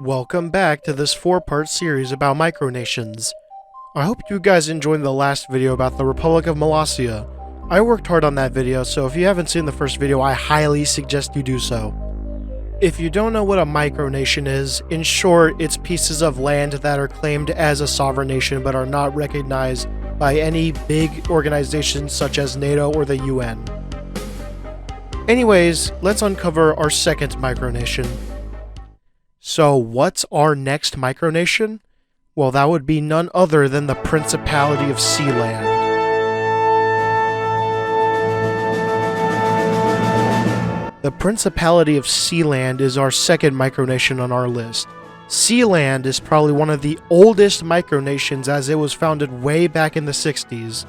Welcome back to this 4-part series about micronations. I hope you guys enjoyed the last video about the Republic of Molossia. I worked hard on that video, so if you haven't seen the first video, I highly suggest you do so. If you don't know what a micronation is, in short, it's pieces of land that are claimed as a sovereign nation but are not recognized by any big organizations such as NATO or the UN. Anyways, let's uncover our second micronation. So what's our next micronation? Well, that would be none other than the Principality of Sealand. The Principality of Sealand is our second micronation on our list. Sealand is probably one of the oldest micronations as it was founded way back in the 60s.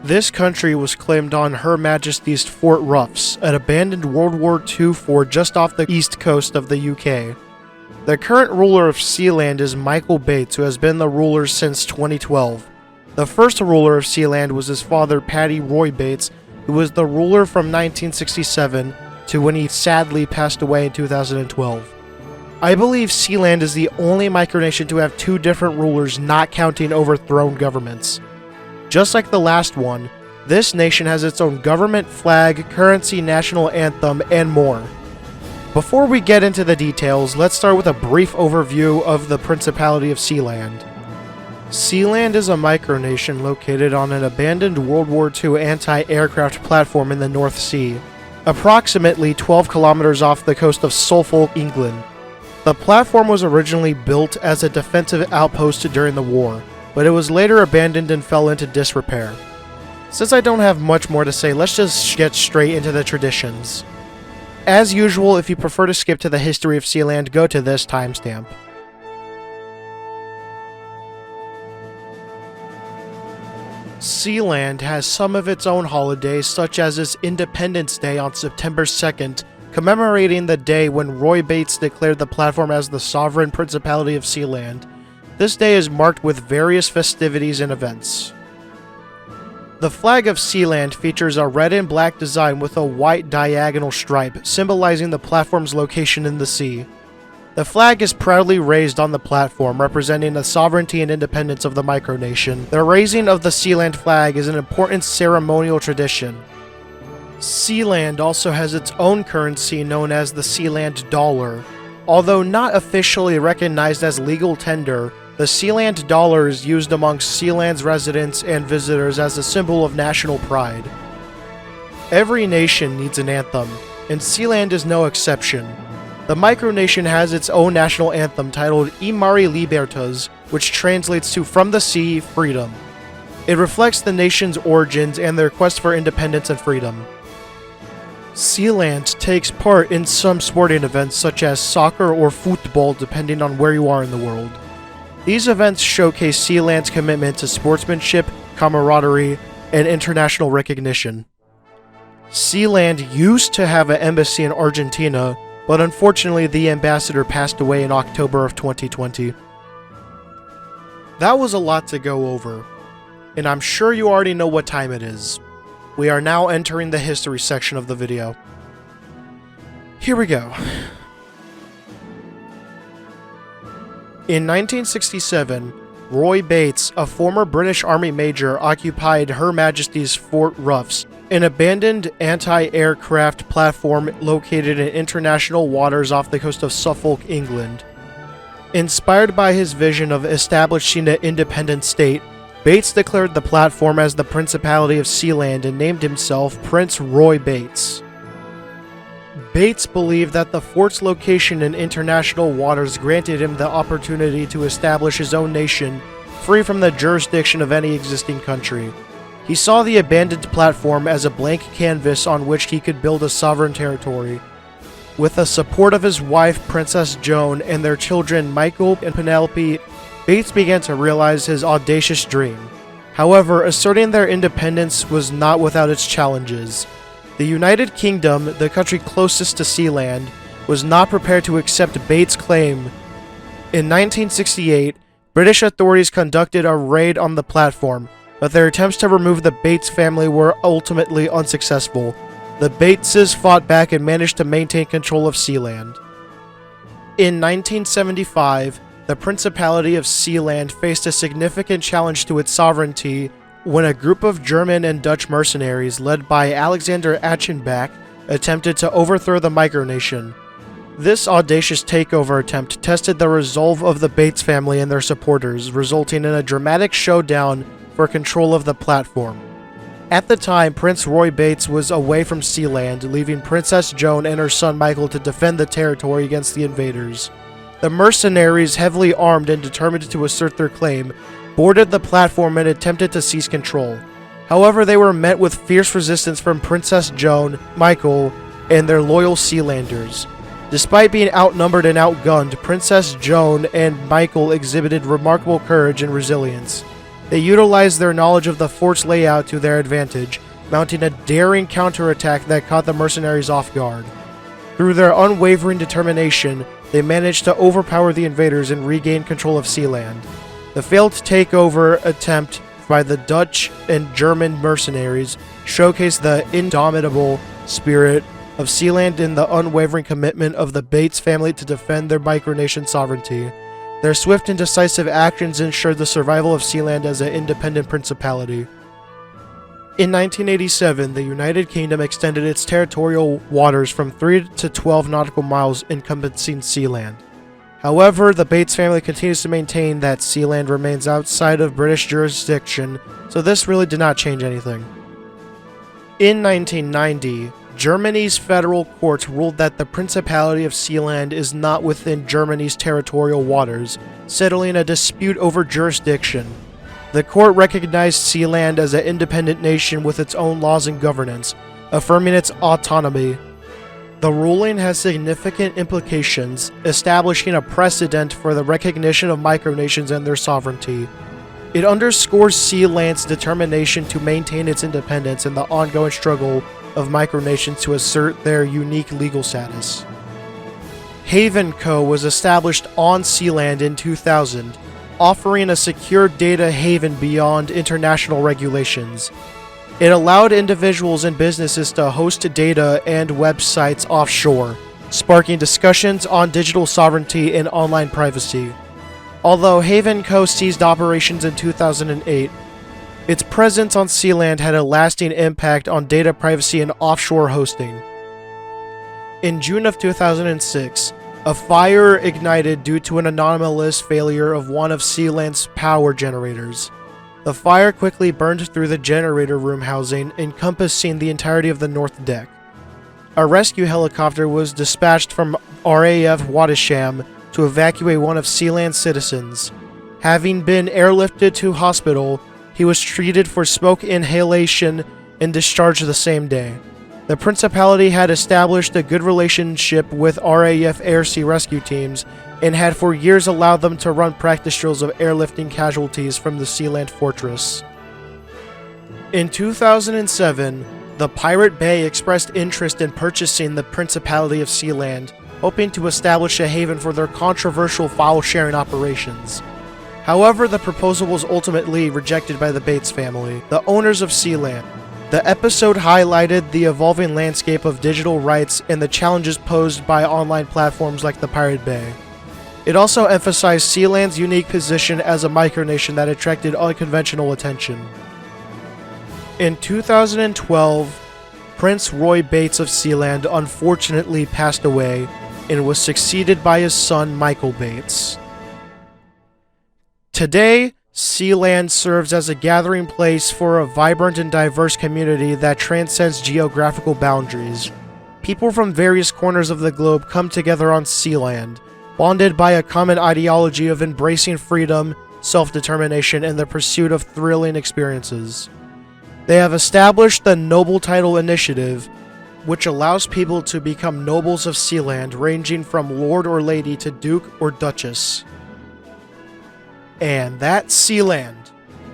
This country was claimed on Her Majesty's Fort Ruffs, an abandoned World War II fort just off the east coast of the UK. The current ruler of Sealand is Michael Bates, who has been the ruler since 2012. The first ruler of Sealand was his father, Paddy Roy Bates, who was the ruler from 1967 to when he sadly passed away in 2012. I believe Sealand is the only micronation to have two different rulers, not counting overthrown governments. Just like the last one, this nation has its own government, flag, currency, national anthem, and more. Before we get into the details, let's start with a brief overview of the Principality of Sealand. Sealand is a micronation located on an abandoned World War II anti-aircraft platform in the North Sea, approximately 12 kilometers off the coast of Suffolk, England. The platform was originally built as a defensive outpost during the war, but it was later abandoned and fell into disrepair. Since I don't have much more to say, let's just get straight into the traditions. As usual, if you prefer to skip to the history of Sealand, go to this timestamp. Sealand has some of its own holidays, such as its Independence Day on September 2nd, commemorating the day when Roy Bates declared the platform as the sovereign Principality of Sealand. This day is marked with various festivities and events. The flag of Sealand features a red and black design with a white diagonal stripe, symbolizing the platform's location in the sea. The flag is proudly raised on the platform, representing the sovereignty and independence of the micronation. The raising of the Sealand flag is an important ceremonial tradition. Sealand also has its own currency known as the Sealand dollar. Although not officially recognized as legal tender, the Sealand dollar is used amongst Sealand's residents and visitors as a symbol of national pride. Every nation needs an anthem, and Sealand is no exception. The micronation has its own national anthem titled I Mari Libertas, which translates to From the Sea, Freedom. It reflects the nation's origins and their quest for independence and freedom. Sealand takes part in some sporting events such as soccer or football depending on where you are in the world. These events showcase Sealand's commitment to sportsmanship, camaraderie, and international recognition. Sealand used to have an embassy in Argentina, but unfortunately the ambassador passed away in October of 2020. That was a lot to go over, and I'm sure you already know what time it is. We are now entering the history section of the video. Here we go. In 1967, Roy Bates, a former British Army major, occupied Her Majesty's Fort Ruffs, an abandoned anti-aircraft platform located in international waters off the coast of Suffolk, England. Inspired by his vision of establishing an independent state, Bates declared the platform as the Principality of Sealand and named himself Prince Roy Bates. Bates believed that the fort's location in international waters granted him the opportunity to establish his own nation, free from the jurisdiction of any existing country. He saw the abandoned platform as a blank canvas on which he could build a sovereign territory. With the support of his wife, Princess Joan, and their children Michael and Penelope, Bates began to realize his audacious dream. However, asserting their independence was not without its challenges. The United Kingdom, the country closest to Sealand, was not prepared to accept Bates' claim. In 1968, British authorities conducted a raid on the platform, but their attempts to remove the Bates family were ultimately unsuccessful. The Bateses fought back and managed to maintain control of Sealand. In 1975, the Principality of Sealand faced a significant challenge to its sovereignty when a group of German and Dutch mercenaries led by Alexander Achenbach attempted to overthrow the Micronation. This audacious takeover attempt tested the resolve of the Bates family and their supporters, resulting in a dramatic showdown for control of the platform. At the time, Prince Roy Bates was away from Sealand, leaving Princess Joan and her son Michael to defend the territory against the invaders. The mercenaries, heavily armed and determined to assert their claim, boarded the platform and attempted to seize control. However, they were met with fierce resistance from Princess Joan, Michael, and their loyal Sealanders. Despite being outnumbered and outgunned, Princess Joan and Michael exhibited remarkable courage and resilience. They utilized their knowledge of the fort's layout to their advantage, mounting a daring counterattack that caught the mercenaries off guard. Through their unwavering determination, they managed to overpower the invaders and regain control of Sealand. The failed takeover attempt by the Dutch and German mercenaries showcased the indomitable spirit of Sealand and the unwavering commitment of the Bates family to defend their micronation sovereignty. Their swift and decisive actions ensured the survival of Sealand as an independent principality. In 1987, the United Kingdom extended its territorial waters from 3 to 12 nautical miles encompassing Sealand. However, the Bates family continues to maintain that Sealand remains outside of British jurisdiction, so this really did not change anything. In 1990, Germany's federal court ruled that the Principality of Sealand is not within Germany's territorial waters, settling a dispute over jurisdiction. The court recognized Sealand as an independent nation with its own laws and governance, affirming its autonomy. The ruling has significant implications, establishing a precedent for the recognition of micronations and their sovereignty. It underscores Sealand's determination to maintain its independence and the ongoing struggle of micronations to assert their unique legal status. Haven Co. was established on Sealand in 2000, offering a secure data haven beyond international regulations. It allowed individuals and businesses to host data and websites offshore, sparking discussions on digital sovereignty and online privacy. Although Haven Co. ceased operations in 2008, its presence on Sealand had a lasting impact on data privacy and offshore hosting. In June of 2006, a fire ignited due to an anomalous failure of one of Sealand's power generators. The fire quickly burned through the generator room housing, encompassing the entirety of the north deck. A rescue helicopter was dispatched from RAF Wattisham to evacuate one of Sealand's citizens. Having been airlifted to hospital, he was treated for smoke inhalation and discharged the same day. The Principality had established a good relationship with RAF air-sea rescue teams and had for years allowed them to run practice drills of airlifting casualties from the Sealand fortress. In 2007, the Pirate Bay expressed interest in purchasing the Principality of Sealand, hoping to establish a haven for their controversial file-sharing operations. However, the proposal was ultimately rejected by the Bates family, the owners of Sealand. The episode highlighted the evolving landscape of digital rights and the challenges posed by online platforms like the Pirate Bay. It also emphasized Sealand's unique position as a micronation that attracted unconventional attention. In 2012, Prince Roy Bates of Sealand unfortunately passed away and was succeeded by his son Michael Bates. Today, Sealand serves as a gathering place for a vibrant and diverse community that transcends geographical boundaries. People from various corners of the globe come together on Sealand, bonded by a common ideology of embracing freedom, self-determination, and the pursuit of thrilling experiences. They have established the Noble Title Initiative, which allows people to become nobles of Sealand, ranging from Lord or Lady to Duke or Duchess. And that's Sealand.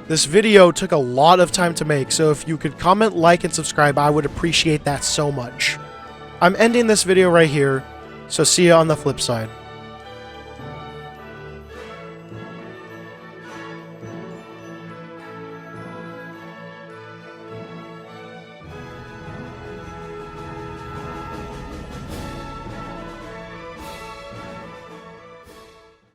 This video took a lot of time to make, so if you could comment, like, and subscribe, I would appreciate that so much. I'm ending this video right here, so see you on the flip side.